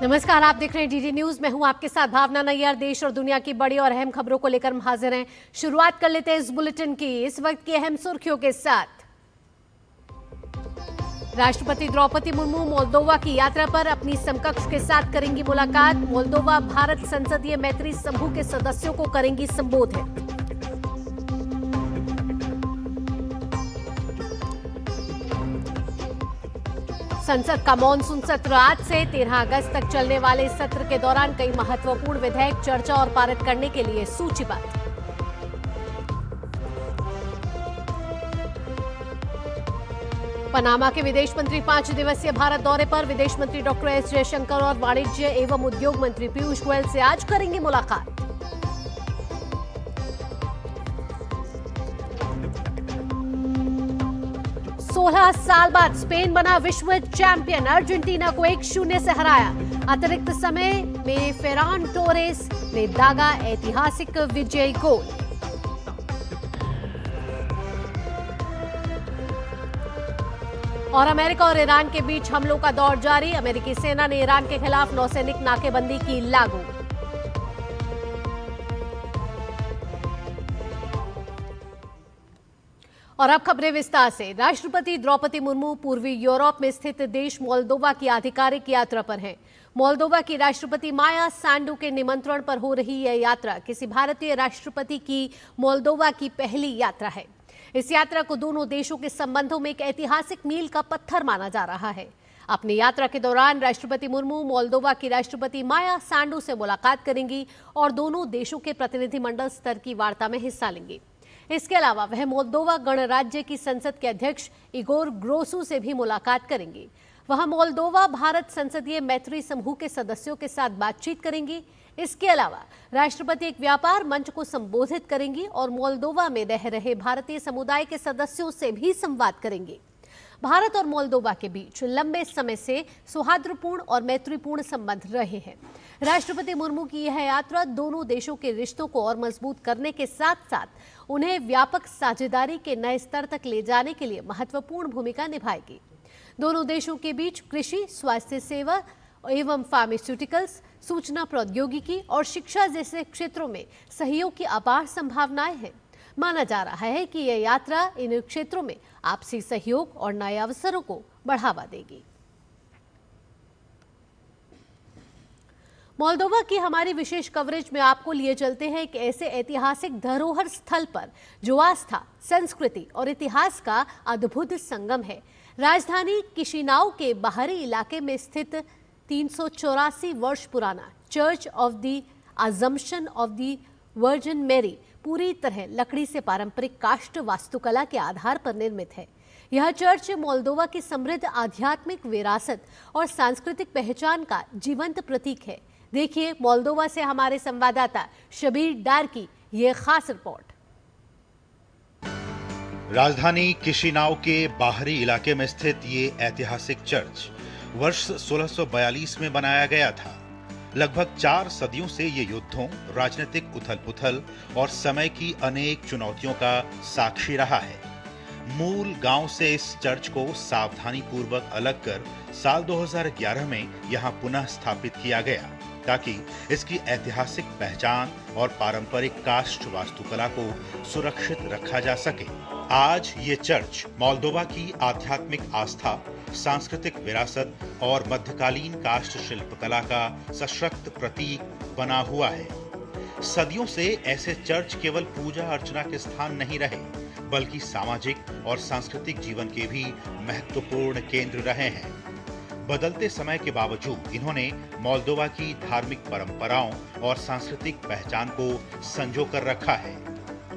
नमस्कार, आप देख रहे हैं डीडी न्यूज। मैं हूं आपके साथ भावना नैयर। देश और दुनिया की बड़ी और अहम खबरों को लेकर हम हाजिर हैं। शुरुआत कर लेते हैं इस बुलेटिन की इस वक्त की अहम सुर्खियों के साथ। राष्ट्रपति द्रौपदी मुर्मू मोल्दोवा की यात्रा पर अपनी समकक्ष के साथ करेंगी मुलाकात। मोल्दोवा भारत संसदीय मैत्री समूह के सदस्यों को करेंगी संबोधित। संसद का मॉनसून सत्र आज से 13 अगस्त तक चलने वाले इस सत्र के दौरान कई महत्वपूर्ण विधेयक चर्चा और पारित करने के लिए सूचीबद्ध। पनामा के विदेश मंत्री 5 दिवसीय भारत दौरे पर। विदेश मंत्री डॉक्टर एस जयशंकर और वाणिज्य एवं उद्योग मंत्री पीयूष गोयल से आज करेंगे मुलाकात। सोलह साल बाद स्पेन बना विश्व चैंपियन। अर्जेंटीना को 1-0 से हराया। अतिरिक्त समय में फेरान टोरेस ने दागा ऐतिहासिक विजयी गोल। और अमेरिका और ईरान के बीच हमलों का दौर जारी। अमेरिकी सेना ने ईरान के खिलाफ नौसैनिक नाकेबंदी की लागू। और अब खबरें विस्तार से। राष्ट्रपति द्रौपदी मुर्मू पूर्वी यूरोप में स्थित देश मोल्दोवा की आधिकारिक यात्रा पर हैं। मोल्दोवा की राष्ट्रपति माया सांडू के निमंत्रण पर हो रही यह यात्रा किसी भारतीय राष्ट्रपति की मोल्दोवा की पहली यात्रा है। इस यात्रा को दोनों देशों के संबंधों में एक ऐतिहासिक मील का पत्थर माना जा रहा है। अपनी यात्रा के दौरान राष्ट्रपति मुर्मू मोल्दोवा की राष्ट्रपति माया सांडू से मुलाकात करेंगी और दोनों देशों के प्रतिनिधिमंडल स्तर की वार्ता में हिस्सा लेंगी। इसके अलावा वह मोल्दोवा गणराज्य की संसद के अध्यक्ष इगोर ग्रोसू से भी मुलाकात करेंगी। वहां मोल्दोवा भारत संसदीय मैत्री समूह के सदस्यों के साथ बातचीत करेंगी। इसके अलावा राष्ट्रपति एक व्यापार मंच को संबोधित करेंगी और मोल्दोवा में रह रहे भारतीय समुदाय के सदस्यों से भी संवाद करेंगी। भारत और मोल्दोवा के बीच लंबे समय से सौहार्दपूर्ण और मैत्रीपूर्ण संबंध रहे हैं। राष्ट्रपति मुर्मू की यह यात्रा दोनों देशों के रिश्तों को और मजबूत करने के साथ साथ उन्हें व्यापक साझेदारी के नए स्तर तक ले जाने के लिए महत्वपूर्ण भूमिका निभाएगी। दोनों देशों के बीच कृषि, स्वास्थ्य सेवा एवं फार्मास्यूटिकल्स, सूचना प्रौद्योगिकी और शिक्षा जैसे क्षेत्रों में सहयोग की अपार संभावनाएं हैं। माना जा रहा है कि यह यात्रा इन क्षेत्रों में आपसी सहयोग और नए अवसरों को बढ़ावा देगी। मोल्दोवा की हमारी विशेष कवरेज में आपको लिए चलते हैं एक ऐसे ऐतिहासिक धरोहर स्थल पर जो आस्था, संस्कृति और इतिहास का अद्भुत संगम है। राजधानी किशिनाउ के बाहरी इलाके में स्थित 384 वर्ष पुराना church of the Assumption of the Virgin Mary पूरी तरह लकड़ी से पारंपरिक काष्ठ वास्तुकला के आधार पर निर्मित है। यह चर्च मोल्दोवा की समृद्ध आध्यात्मिक विरासत और सांस्कृतिक पहचान का जीवंत प्रतीक है। देखिए मोल्दोवा से हमारे संवाददाता शबीर डार की यह खास रिपोर्ट। राजधानी किशिनाउ के बाहरी इलाके में स्थित ये ऐतिहासिक चर्च वर्ष 1642 में बनाया गया था। लगभग 4 सदियों से ये युद्धों, राजनीतिक उथल-पुथल और समय की अनेक चुनौतियों का साक्षी रहा है। मूल गांव से इस चर्च को सावधानी पूर्वक अलग कर साल 2011 में यहां पुनः स्थापित किया गया ताकि इसकी ऐतिहासिक पहचान और पारंपरिक काष्ठ वास्तुकला को सुरक्षित रखा जा सके। आज ये चर्च मोल्दोवा की आध्यात्मिक आस्था, सांस्कृतिक विरासत और मध्यकालीन काष्ठ शिल्पकला का सशक्त प्रतीक बना हुआ है। सदियों से ऐसे चर्च केवल पूजा अर्चना के स्थान नहीं रहे, बल्कि सामाजिक और सांस्कृतिक जीवन के भी महत्वपूर्ण केंद्र रहे हैं। बदलते समय के बावजूद इन्होंने मोल्दोवा की धार्मिक परंपराओं और सांस्कृतिक पहचान को संजो कर रखा है।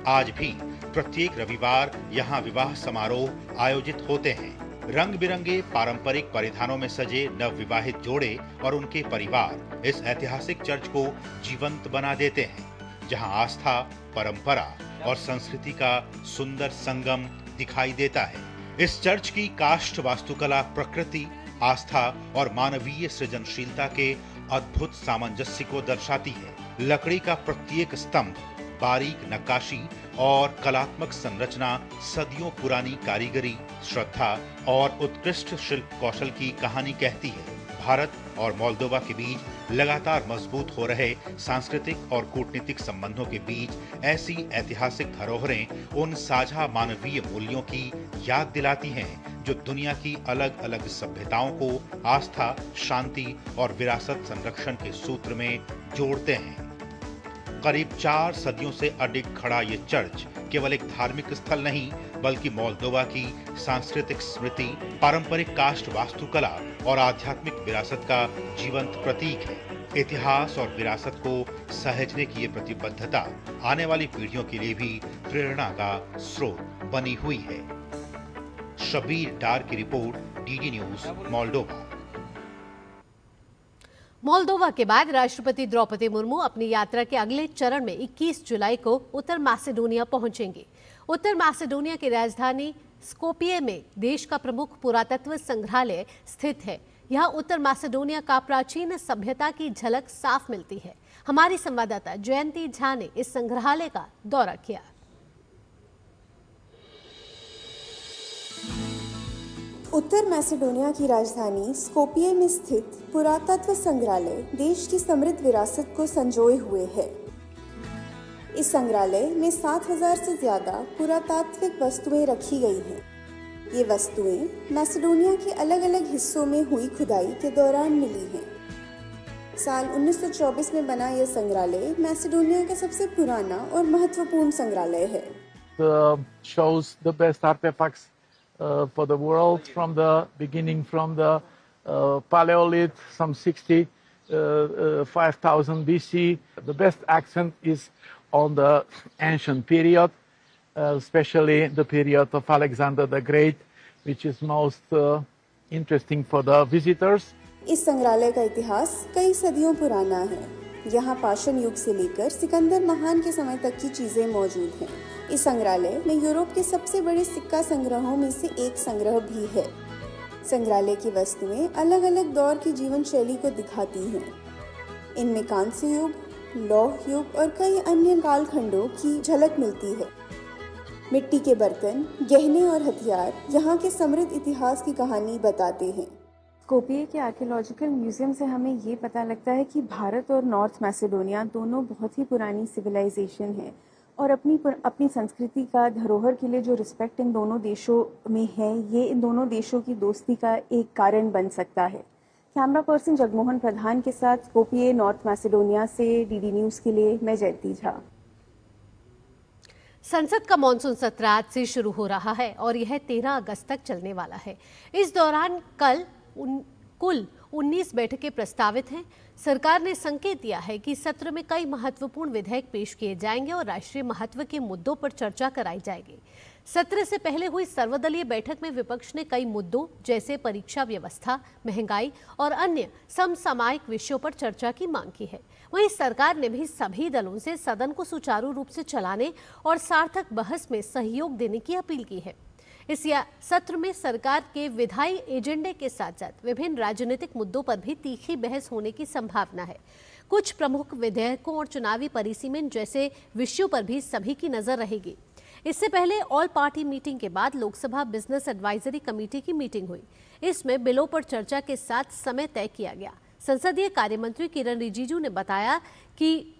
आज भी प्रत्येक रविवार यहाँ विवाह समारोह आयोजित होते हैं। रंग बिरंगे पारंपरिक परिधानों में सजे नवविवाहित जोड़े और उनके परिवार इस ऐतिहासिक चर्च को जीवंत बना देते हैं, जहां आस्था, परंपरा और संस्कृति का सुंदर संगम दिखाई देता है। इस चर्च की काष्ठ वास्तुकला प्रकृति, आस्था और मानवीय सृजनशीलता के अद्भुत सामंजस्य को दर्शाती है। लकड़ी का प्रत्येक स्तंभ, बारीक नक्काशी और कलात्मक संरचना सदियों पुरानी कारीगरी, श्रद्धा और उत्कृष्ट शिल्प कौशल की कहानी कहती है। भारत और मोल्दोवा के बीच लगातार मजबूत हो रहे सांस्कृतिक और कूटनीतिक संबंधों के बीच ऐसी ऐतिहासिक धरोहरें उन साझा मानवीय मूल्यों की याद दिलाती हैं जो दुनिया की अलग अलग सभ्यताओं को आस्था, शांति और विरासत संरक्षण के सूत्र में जोड़ते हैं। करीब 4 सदियों से अडिग खड़ा ये चर्च केवल एक धार्मिक स्थल नहीं बल्कि मोल्दोवा की सांस्कृतिक स्मृति, पारंपरिक काष्ठ वास्तुकला और आध्यात्मिक विरासत का जीवंत प्रतीक है। इतिहास और विरासत को सहेजने की ये प्रतिबद्धता आने वाली पीढ़ियों के लिए भी प्रेरणा का स्रोत बनी हुई है। शबीर डार की report, DD news, Moldova. Moldova के बाद राष्ट्रपति द्रौपदी मुर्मू अपनी यात्रा के अगले चरण में 21 जुलाई को उत्तर मैसेडोनिया पहुंचेंगी। उत्तर मैसेडोनिया की राजधानी स्कोपिये में देश का प्रमुख पुरातत्व संग्रहालय स्थित है। यहाँ उत्तर मैसेडोनिया का प्राचीन सभ्यता की झलक साफ मिलती है। हमारी संवाददाता जयंती झा ने इस संग्रहालय का दौरा किया। उत्तर मैसेडोनिया की राजधानी स्कोपिये में स्थित पुरातत्व संग्रहालय देश की समृद्ध विरासत को संजोए हुए है। इस संग्रहालय में 7000 से ज्यादा पुरातात्विक वस्तुएं रखी गई हैं। ये वस्तुएं मैसेडोनिया के अलग अलग हिस्सों में हुई खुदाई के दौरान मिली हैं। साल 1924 में बना यह संग्रहालय मैसेडोनिया का सबसे पुराना और महत्वपूर्ण संग्रहालय है। Shows the best artifacts for the world from the beginning, from the Paleolith, some 50,000 BC. The best accent is on the ancient period, especially the period of Alexander the Great, which is most interesting for the visitors. इस संग्रहालय का इतिहास कई सदियों पुराना है। यहाँ पाषाण युग से लेकर सिकंदर महान के समय तक की चीजें मौजूद हैं। इस संग्रहालय में यूरोप के सबसे बड़े सिक्का संग्रहों में से एक संग्रह भी है। संग्रहालय की वस्तुएं अलग अलग दौर की जीवन शैली को दिखाती हैं। इनमें कांस्य युग, लौह युग और कई अन्य कालखंडों की झलक मिलती है। मिट्टी के बर्तन, गहने और हथियार यहाँ के समृद्ध इतिहास की कहानी बताते हैं। स्कोपिये के आर्कियोलॉजिकल म्यूजियम से हमें ये पता लगता है कि भारत और नॉर्थ मैसेडोनिया दोनों बहुत ही पुरानी सिविलाइजेशन है और अपनी संस्कृति का धरोहर के लिए जो रिस्पेक्ट इन दोनों देशों में है, ये इन दोनों देशों की दोस्ती का एक कारण बन सकता है। कैमरा पर्सन जगमोहन प्रधान के साथ स्कोपिये, नॉर्थ मैसेडोनिया से डीडी न्यूज़ के लिए मैं जयंती झा। संसद का मॉनसून सत्र आज से शुरू हो रहा है और यह 13 अगस्त तक चलने वाला है। इस दौरान कुल 19 बैठकें प्रस्तावित हैं। सरकार ने संकेत दिया है कि सत्र में कई महत्वपूर्ण विधेयक पेश किए जाएंगे और राष्ट्रीय महत्व के मुद्दों पर चर्चा कराई जाएगी। सत्र से पहले हुई सर्वदलीय बैठक में विपक्ष ने कई मुद्दों जैसे परीक्षा व्यवस्था, महंगाई और अन्य समसामयिक विषयों पर चर्चा की मांग की है। वहीं सरकार ने भी सभी दलों से सदन को सुचारू रूप से चलाने और सार्थक बहस में सहयोग देने की अपील की है। इस सत्र में सरकार के विधायी एजेंडे के साथ साथ विभिन्न राजनीतिक मुद्दों पर भी तीखी बहस होने की संभावना है। कुछ प्रमुख विधेयकों और चुनावी परिसीमन जैसे विषयों पर भी सभी की नजर रहेगी। इससे पहले ऑल पार्टी मीटिंग के बाद लोकसभा बिजनेस एडवाइजरी कमेटी की मीटिंग हुई। इसमें बिलों पर चर्चा के साथ समय तय किया गया। संसदीय कार्य मंत्री किरण रिजिजू ने बताया कि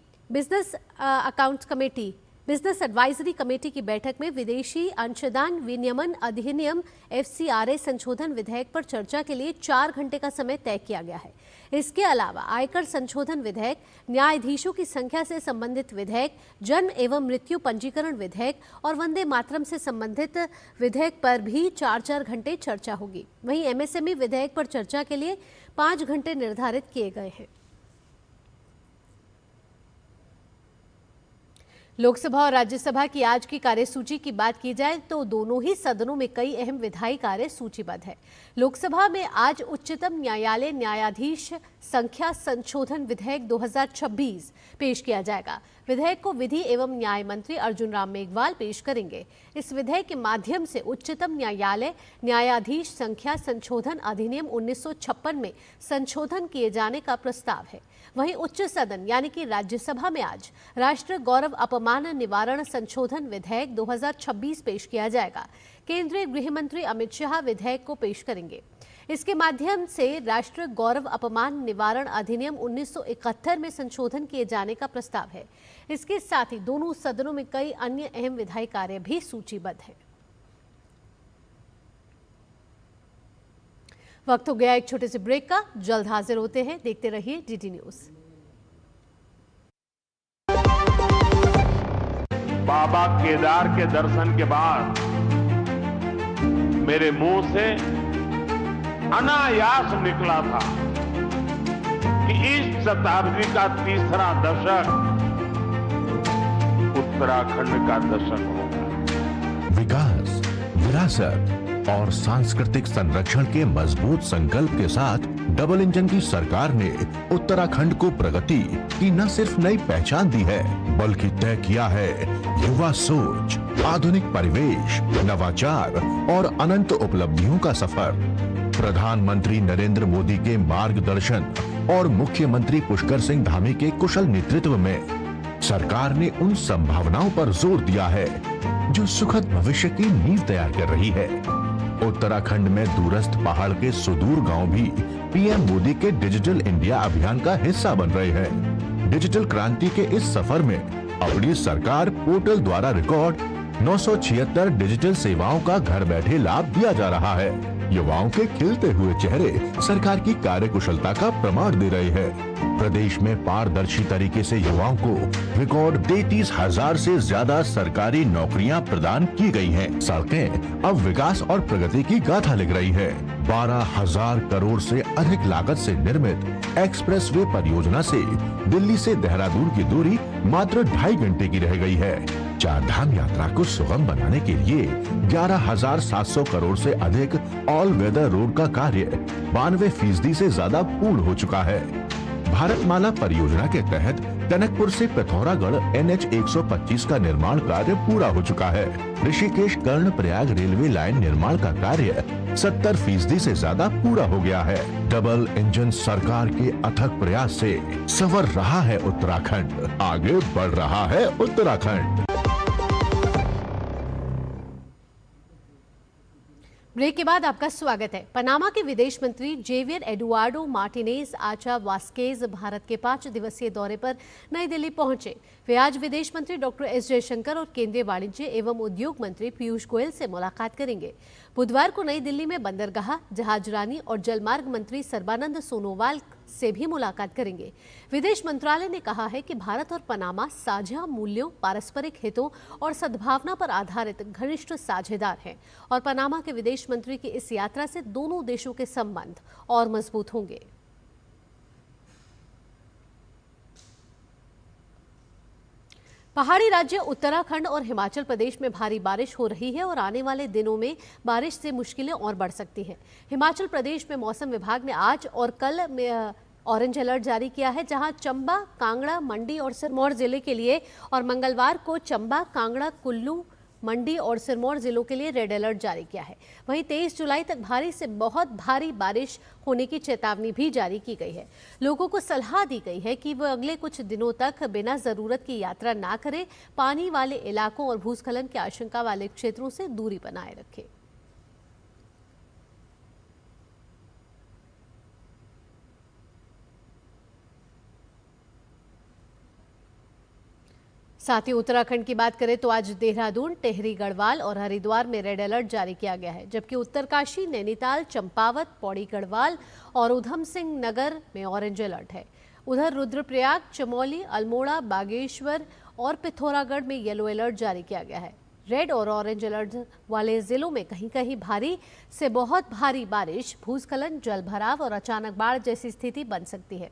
बिजनेस एडवाइजरी कमेटी की बैठक में विदेशी अंशदान विनियमन अधिनियम FCRA संशोधन विधेयक पर चर्चा के लिए 4 घंटे का समय तय किया गया है। इसके अलावा आयकर संशोधन विधेयक, न्यायाधीशों की संख्या से संबंधित विधेयक, जन्म एवं मृत्यु पंजीकरण विधेयक और वंदे मातरम से संबंधित विधेयक पर भी 4-4 घंटे चर्चा होगी। वहीं MSME विधेयक पर चर्चा के लिए 5 घंटे निर्धारित किए गए हैं। लोकसभा और राज्यसभा की आज की कार्यसूची की बात की जाए तो दोनों ही सदनों में कई अहम विधायी कार्य सूचीबद्ध है। लोकसभा में आज उच्चतम न्यायालय न्यायाधीश संख्या संशोधन विधेयक 2026 पेश किया जाएगा। विधेयक को विधि एवं न्याय मंत्री अर्जुन राम मेघवाल पेश करेंगे। इस विधेयक के माध्यम से उच्चतम न्यायालय न्यायाधीश संख्या संशोधन अधिनियम 1956 में संशोधन किए जाने का प्रस्ताव है। वहीं उच्च सदन यानी कि राज्यसभा में आज राष्ट्र गौरव अपमान निवारण संशोधन विधेयक 2026 पेश किया जाएगा। केंद्रीय गृह मंत्री अमित शाह विधेयक को पेश करेंगे। इसके माध्यम से राष्ट्रीय गौरव अपमान निवारण अधिनियम 1971 में संशोधन किए जाने का प्रस्ताव है। इसके साथ ही दोनों सदनों में कई अन्य अहम विधायी कार्य भी सूचीबद्ध हैं। वक्त हो गया एक छोटे से ब्रेक का, जल्द हाजिर होते हैं। देखते रहिए डीडी न्यूज। बाबा केदार के दर्शन के बाद मेरे मुंह से अनायास निकला था कि इस शताब्दी का तीसरा दशक उत्तराखंड का दशक होगा। विकास, विरासत और सांस्कृतिक संरक्षण के मजबूत संकल्प के साथ डबल इंजन की सरकार ने उत्तराखंड को प्रगति की न सिर्फ नई पहचान दी है, बल्कि तय किया है युवा सोच, आधुनिक परिवेश, नवाचार और अनंत उपलब्धियों का सफर। प्रधानमंत्री नरेंद्र मोदी के मार्गदर्शन और मुख्यमंत्री पुष्कर सिंह धामी के कुशल नेतृत्व में सरकार ने उन संभावनाओं पर जोर दिया है जो सुखद भविष्य की नींव तैयार कर रही है। उत्तराखंड में दूरस्थ पहाड़ के सुदूर गांव भी पीएम मोदी के डिजिटल इंडिया अभियान का हिस्सा बन रहे हैं। डिजिटल क्रांति के इस सफर में अपनी सरकार पोर्टल द्वारा रिकॉर्ड 976 डिजिटल सेवाओं का घर बैठे लाभ दिया जा रहा है। युवाओं के खिलते हुए चेहरे सरकार की कार्यकुशलता का प्रमाण दे रहे हैं। प्रदेश में पारदर्शी तरीके से युवाओं को रिकॉर्ड 33,000 से ज्यादा सरकारी नौकरियां प्रदान की गई हैं। सड़कें अब विकास और प्रगति की गाथा लिख रही है। 12,000 करोड़ से अधिक लागत से निर्मित एक्सप्रेस वे परियोजना से दिल्ली से देहरादून की दूरी मात्र 2.5 घंटे की रह गई है। चार धाम यात्रा को सुगम बनाने के लिए 11,700 करोड़ से अधिक ऑल वेदर रोड का कार्य 92% से ज्यादा पूर्ण हो चुका है। भारतमाला परियोजना के तहत टनकपुर से पिथौरागढ़ NH 125 का निर्माण कार्य पूरा हो चुका है। ऋषिकेश कर्णप्रयाग रेलवे लाइन निर्माण का कार्य 70% से ज्यादा पूरा हो गया है। डबल इंजन सरकार के अथक प्रयास से संवर रहा है उत्तराखंड, आगे बढ़ रहा है उत्तराखंड। ब्रेक के बाद आपका स्वागत है। पनामा के विदेश मंत्री Javier Eduardo Martinez Acha Vasquez Bharat के 5 दिवसीय दौरे पर नई दिल्ली पहुंचे। वे आज विदेश मंत्री डॉक्टर एस जयशंकर और केंद्रीय वाणिज्य एवं उद्योग मंत्री पीयूष गोयल से मुलाकात करेंगे। बुधवार को नई दिल्ली में बंदरगाह, जहाजरानी और जलमार्ग मंत्री सर्बानंद सोनोवाल से भी मुलाकात करेंगे। विदेश मंत्रालय ने कहा है कि भारत और पनामा साझा मूल्यों, पारस्परिक हितों और सद्भावना पर आधारित घनिष्ठ साझेदार हैं और पनामा के विदेश मंत्री की इस यात्रा से दोनों देशों के संबंध और मजबूत होंगे। पहाड़ी राज्य उत्तराखंड और हिमाचल प्रदेश में भारी बारिश हो रही है और आने वाले दिनों में बारिश से मुश्किलें और बढ़ सकती हैं। हिमाचल प्रदेश में मौसम विभाग ने आज और कल में ऑरेंज अलर्ट जारी किया है, जहां चंबा, कांगड़ा, मंडी और सिरमौर जिले के लिए और मंगलवार को चंबा, कांगड़ा, कुल्लू, मंडी और सिरमौर जिलों के लिए रेड अलर्ट जारी किया है। वहीं 23 जुलाई तक भारी से बहुत भारी बारिश होने की चेतावनी भी जारी की गई है। लोगों को सलाह दी गई है कि वे अगले कुछ दिनों तक बिना जरूरत की यात्रा ना करें, पानी वाले इलाकों और भूस्खलन की आशंका वाले क्षेत्रों से दूरी बनाए रखें। साथ ही उत्तराखंड की बात करें तो आज देहरादून, टिहरी, गढ़वाल और हरिद्वार में रेड अलर्ट जारी किया गया है, जबकि उत्तरकाशी, नैनीताल, चंपावत, पौड़ी गढ़वाल और उधम सिंह नगर में ऑरेंज अलर्ट है। उधर रुद्रप्रयाग, चमोली, अल्मोड़ा, बागेश्वर और पिथौरागढ़ में येलो अलर्ट जारी किया गया है। रेड और ऑरेंज अलर्ट वाले जिलों में कहीं कहीं भारी से बहुत भारी बारिश, भूस्खलन, जलभराव और अचानक बाढ़ जैसी स्थिति बन सकती है।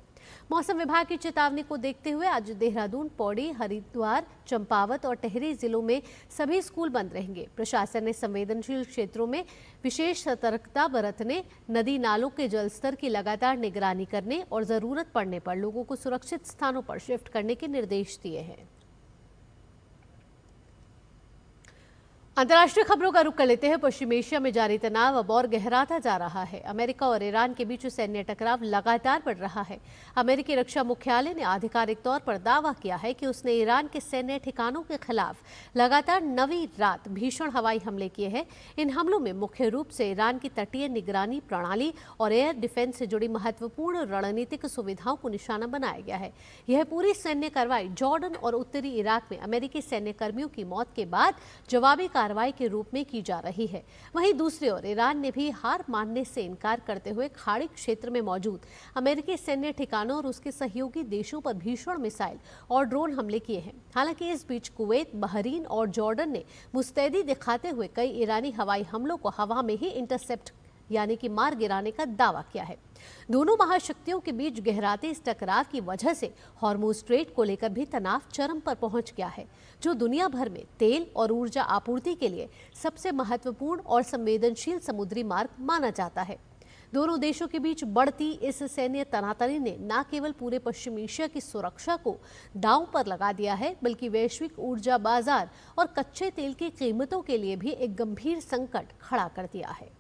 मौसम विभाग की चेतावनी को देखते हुए आज देहरादून, पौड़ी, हरिद्वार, चंपावत और टिहरी जिलों में सभी स्कूल बंद रहेंगे। प्रशासन ने संवेदनशील क्षेत्रों में विशेष सतर्कता बरतने, नदी नालों के जलस्तर की लगातार निगरानी करने और जरूरत पड़ने पर लोगों को सुरक्षित स्थानों पर शिफ्ट करने के निर्देश दिए हैं। अंतर्राष्ट्रीय खबरों का रुख कर लेते हैं। पश्चिम एशिया में जारी तनाव अब और गहराता जा रहा है। अमेरिका और ईरान के बीच सैन्य टकराव लगातार बढ़ रहा है। अमेरिकी रक्षा मुख्यालय ने आधिकारिक तौर पर दावा किया है कि उसने ईरान के सैन्य ठिकानों के खिलाफ लगातार 9वीं रात भीषण हवाई हमले किए हैं। इन हमलों में मुख्य रूप से ईरान की तटीय निगरानी प्रणाली और एयर डिफेंस से जुड़ी महत्वपूर्ण रणनीतिक सुविधाओं को निशाना बनाया गया है। यह पूरी सैन्य कार्रवाई जॉर्डन और उत्तरी इराक में अमेरिकी सैन्य कर्मियों की मौत के बाद जवाबी कार्रवाई के रूप में की जा रही है। वहीं दूसरी ओर ईरान ने भी हार मानने से इनकार करते हुए खाड़ी क्षेत्र में मौजूद अमेरिकी सैन्य ठिकानों और उसके सहयोगी देशों पर भीषण मिसाइल और ड्रोन हमले किए हैं। हालांकि इस बीच कुवैत, बहरीन और जॉर्डन ने मुस्तैदी दिखाते हुए कई ईरानी हवाई हमलों को हवा में ही इंटरसेप्ट यानी कि मार गिराने का दावा किया है। दोनों महाशक्तियों के बीच गहराते इस टकराव की वजह से हॉर्मुज स्ट्रेट को लेकर भी तनाव चरम पर पहुंच गया है, जो दुनिया भर में तेल और ऊर्जा आपूर्ति के लिए सबसे महत्वपूर्ण और संवेदनशील समुद्री मार्ग माना जाता है। दोनों देशों के बीच बढ़ती इस सैन्य तनातनी ने न केवल पूरे पश्चिम एशिया की सुरक्षा को दांव पर लगा दिया है, बल्कि वैश्विक ऊर्जा बाजार और कच्चे तेल की कीमतों के लिए भी एक गंभीर संकट खड़ा कर दिया है।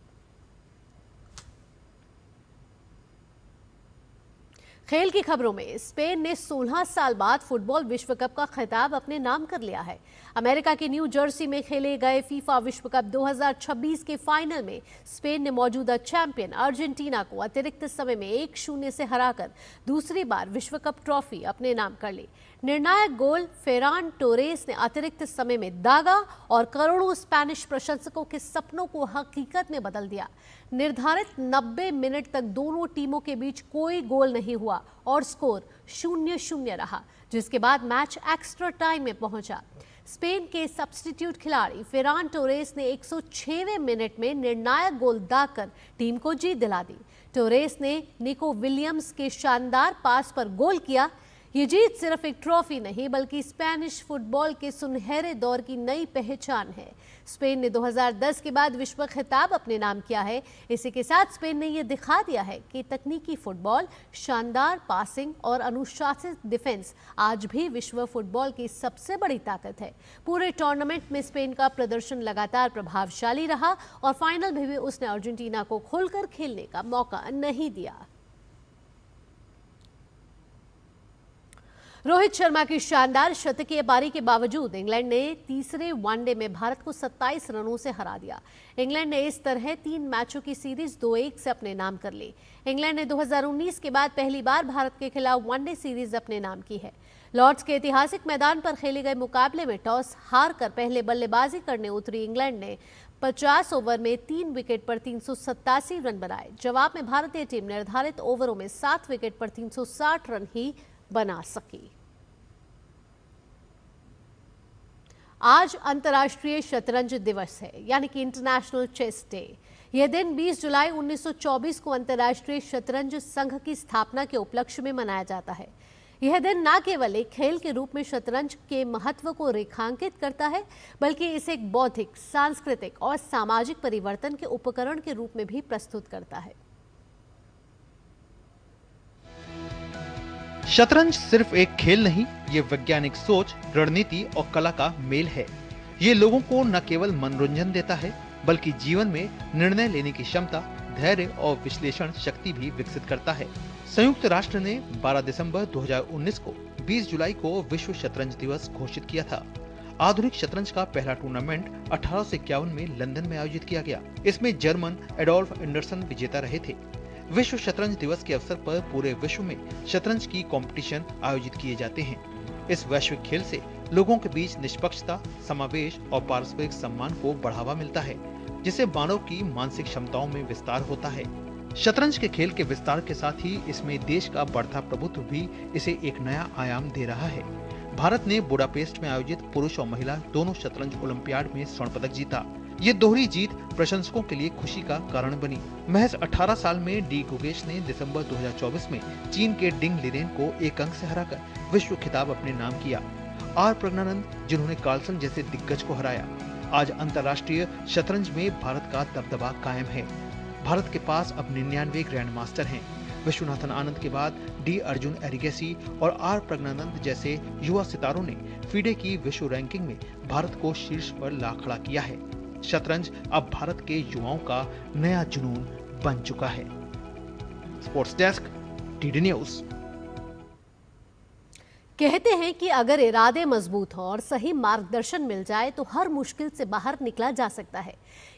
खेल की खबरों में स्पेन ने 16 साल बाद फुटबॉल विश्व कप का खिताब अपने नाम कर लिया है। अमेरिका के न्यू जर्सी में खेले गए फीफा विश्व कप 2026 के फाइनल में स्पेन ने मौजूदा चैंपियन अर्जेंटीना को अतिरिक्त समय में 1-0 से हराकर दूसरी बार विश्व कप ट्रॉफी अपने नाम कर ली। निर्णायक गोल फेरान टोरेस ने अतिरिक्त समय में दागा और करोड़ों स्पेनिश प्रशंसकों के सपनों को हकीकत में बदल दिया। निर्धारित 90 मिनट तक दोनों टीमों के बीच कोई गोल नहीं हुआ और स्कोर 0-0 रहा, जिसके बाद मैच एक्स्ट्रा टाइम में पहुंचा। स्पेन के सब्स्टिट्यूट खिलाड़ी फेरान टोरेस ने 106वें मिनट में निर्णायक गोल दागकर टीम को जीत दिला दी। टोरेस ने निको विलियम्स के शानदार पास पर गोल किया। ये जीत सिर्फ एक ट्रॉफी नहीं, बल्कि स्पेनिश फुटबॉल के सुनहरे दौर की नई पहचान है। स्पेन ने 2010 के बाद विश्व खिताब अपने नाम किया है। इसी के साथ स्पेन ने यह दिखा दिया है कि तकनीकी फुटबॉल, शानदार पासिंग और अनुशासित डिफेंस आज भी विश्व फुटबॉल की सबसे बड़ी ताकत है। पूरे टूर्नामेंट में स्पेन का प्रदर्शन लगातार प्रभावशाली रहा और फाइनल में भी उसने अर्जेंटीना को खुलकर खेलने का मौका नहीं दिया। रोहित शर्मा की शानदार शतकीय पारी के बावजूद इंग्लैंड ने तीसरे वनडे में भारत को 27 रनों से हरा दिया। इंग्लैंड ने इस तरह 3 मैचों की सीरीज 2-1 से अपने नाम कर ली। इंग्लैंड ने 2019 के बाद पहली बार भारत के खिलाफ वनडे सीरीज अपने नाम की है। लॉर्ड्स के ऐतिहासिक मैदान पर खेले गए मुकाबले में टॉस हारकर पहले बल्लेबाजी करने उतरी इंग्लैंड ने 50 ओवर में 3 विकेट पर 387 रन बनाए। जवाब में भारतीय टीम निर्धारित ओवरों में 7 विकेट पर 360 रन ही बना सकी। आज अंतर्राष्ट्रीय शतरंज दिवस है, यानी कि इंटरनेशनल चेस डे। यह दिन 20 जुलाई 1924 को अंतर्राष्ट्रीय शतरंज संघ की स्थापना के उपलक्ष्य में मनाया जाता है। यह दिन न केवल एक खेल के रूप में शतरंज के महत्व को रेखांकित करता है, बल्कि इसे एक बौद्धिक, सांस्कृतिक और सामाजिक परिवर्तन के उपकरण के रूप में भी प्रस्तुत करता है। शतरंज सिर्फ एक खेल नहीं, ये वैज्ञानिक सोच, रणनीति और कला का मेल है। ये लोगों को न केवल मनोरंजन देता है, बल्कि जीवन में निर्णय लेने की क्षमता, धैर्य और विश्लेषण शक्ति भी विकसित करता है। संयुक्त राष्ट्र ने 12 दिसंबर 2019 को 20 जुलाई को विश्व शतरंज दिवस घोषित किया था। आधुनिक शतरंज का पहला टूर्नामेंट 1851 में लंदन में आयोजित किया गया। इसमें जर्मन एडोल्फ एंडरसन विजेता रहे थे। विश्व शतरंज दिवस के अवसर पर पूरे विश्व में शतरंज की कंपटीशन आयोजित किए जाते हैं। इस वैश्विक खेल से लोगों के बीच निष्पक्षता, समावेश और पारस्परिक सम्मान को बढ़ावा मिलता है, जिससे मानव की मानसिक क्षमताओं में विस्तार होता है। शतरंज के खेल के विस्तार के साथ ही इसमें देश का बढ़ता प्रभुत्व भी इसे एक नया आयाम दे रहा है। भारत ने बुडापेस्ट में आयोजित पुरुष और महिला दोनों शतरंज ओलंपियाड में स्वर्ण पदक जीता। ये दोहरी जीत प्रशंसकों के लिए खुशी का कारण बनी। महज 18 साल में डी गुगेश ने दिसंबर 2024 में चीन के डिंग लिरेन को 1 अंक से हराकर विश्व खिताब अपने नाम किया। आर प्रज्ञानंद, जिन्होंने कार्लसन जैसे दिग्गज को हराया। आज अंतर्राष्ट्रीय शतरंज में भारत का दबदबा कायम है। भारत के पास अब 99 ग्रैंड मास्टर हैं। विश्वनाथन आनंद के बाद डी अर्जुन एरिगेसी और आर प्रज्ञानंद जैसे युवा सितारों ने फीडे की विश्व रैंकिंग में भारत को शीर्ष पर ला खड़ा किया है। शतरंज अब भारत के युवाओं का नया जुनून बन चुका है। Sports desk, DD news. कहते हैं कि अगर इरादे मजबूत हो और सही मार्गदर्शन मिल जाए तो हर मुश्किल से बाहर निकला जा सकता है।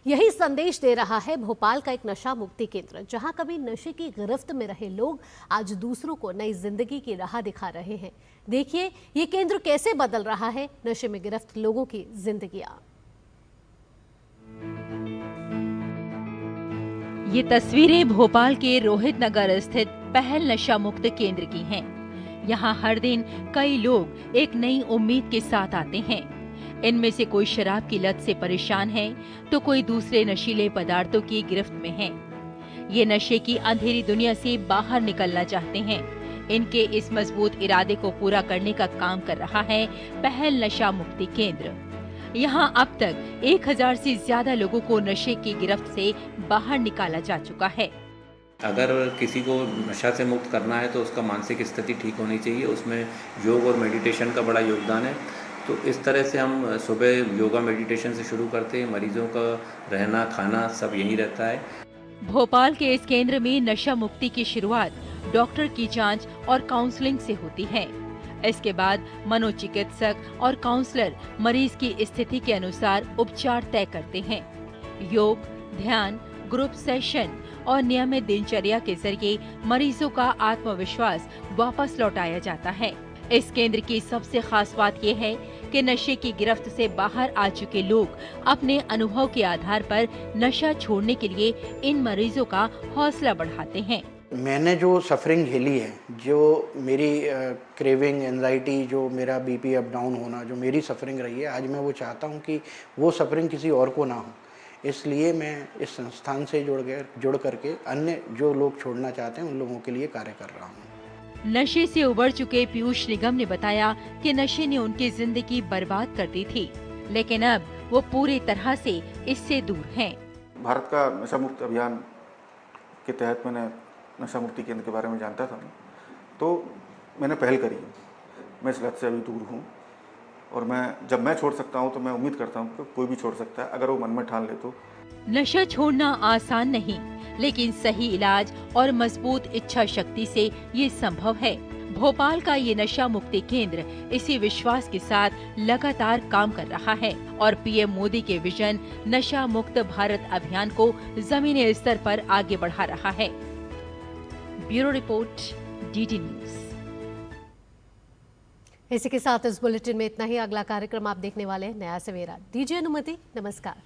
यही संदेश दे रहा है भोपाल का एक नशा मुक्ति केंद्र, जहां कभी नशे की गिरफ्त में रहे लोग आज दूसरों को नई जिंदगी की राह दिखा रहे हैं। देखिए ये केंद्र कैसे बदल रहा है नशे में गिरफ्त लोगों की जिंदगियां। ये तस्वीरें भोपाल के रोहित नगर स्थित पहल नशा मुक्त केंद्र की हैं। यहाँ हर दिन कई लोग एक नई उम्मीद के साथ आते हैं। इनमें से कोई शराब की लत से परेशान है तो कोई दूसरे नशीले पदार्थों की गिरफ्त में है। ये नशे की अंधेरी दुनिया से बाहर निकलना चाहते हैं। इनके इस मजबूत इरादे को पूरा करने का काम कर रहा है पहल नशा मुक्ति केंद्र। यहाँ अब तक 1000 से ज्यादा लोगों को नशे की गिरफ्त से बाहर निकाला जा चुका है। अगर किसी को नशा से मुक्त करना है तो उसका मानसिक स्थिति ठीक होनी चाहिए, उसमें योग और मेडिटेशन का बड़ा योगदान है। तो इस तरह से हम सुबह योगा मेडिटेशन से शुरू करते हैं। मरीजों का रहना खाना सब यहीं रहता है। भोपाल के इस केंद्र में नशा मुक्ति की शुरुआत डॉक्टर की जांच और काउंसलिंग से होती है। इसके बाद मनोचिकित्सक और काउंसलर मरीज की स्थिति के अनुसार उपचार तय करते हैं। योग, ध्यान, ग्रुप सेशन और नियमित दिनचर्या के जरिए मरीजों का आत्मविश्वास वापस लौटाया जाता है। इस केंद्र की सबसे खास बात यह है कि नशे की गिरफ्त से बाहर आ चुके लोग अपने अनुभव के आधार पर नशा छोड़ने के लिए इन मरीजों का हौसला बढ़ाते हैं। मैंने जो सफरिंग झेली है, जो मेरी क्रेविंग, एंजाइटी, जो मेरा बीपी अप डाउन होना, जो मेरी सफरिंग रही है, आज मैं वो चाहता हूँ कि वो सफरिंग किसी और को ना हो। इसलिए मैं इस संस्थान से जुड़ करके अन्य जो लोग छोड़ना चाहते हैं उन लोगों के लिए कार्य कर रहा हूँ। नशे से उबर चुके पीयूष निगम ने बताया कि नशे ने उनकी जिंदगी बर्बाद कर दी थी, लेकिन अब वो पूरी तरह से इससे दूर हैं। भारत का नशा मुक्त अभियान के तहत मैंने नशा मुक्ति केंद्र के बारे में जानता था, तो मैंने पहल करी। मैं इस लत से अभी दूर हूँ और जब मैं छोड़ सकता हूँ तो मैं उम्मीद करता हूँ कि कोई भी छोड़ सकता है, अगर वो मन में ठान ले तो। नशा छोड़ना आसान नहीं, लेकिन सही इलाज और मजबूत इच्छा शक्ति से ये संभव है। भोपाल का ये नशा मुक्ति केंद्र इसी विश्वास के साथ लगातार काम कर रहा है और पीएम मोदी के विजन नशा मुक्त भारत अभियान को जमीनी स्तर पर आगे बढ़ा रहा है। Bureau report, DD news. इसी के साथ इस बुलेटिन में इतना ही। अगला कार्यक्रम आप देखने वाले हैं नया सवेरा। दीजिए अनुमति, नमस्कार।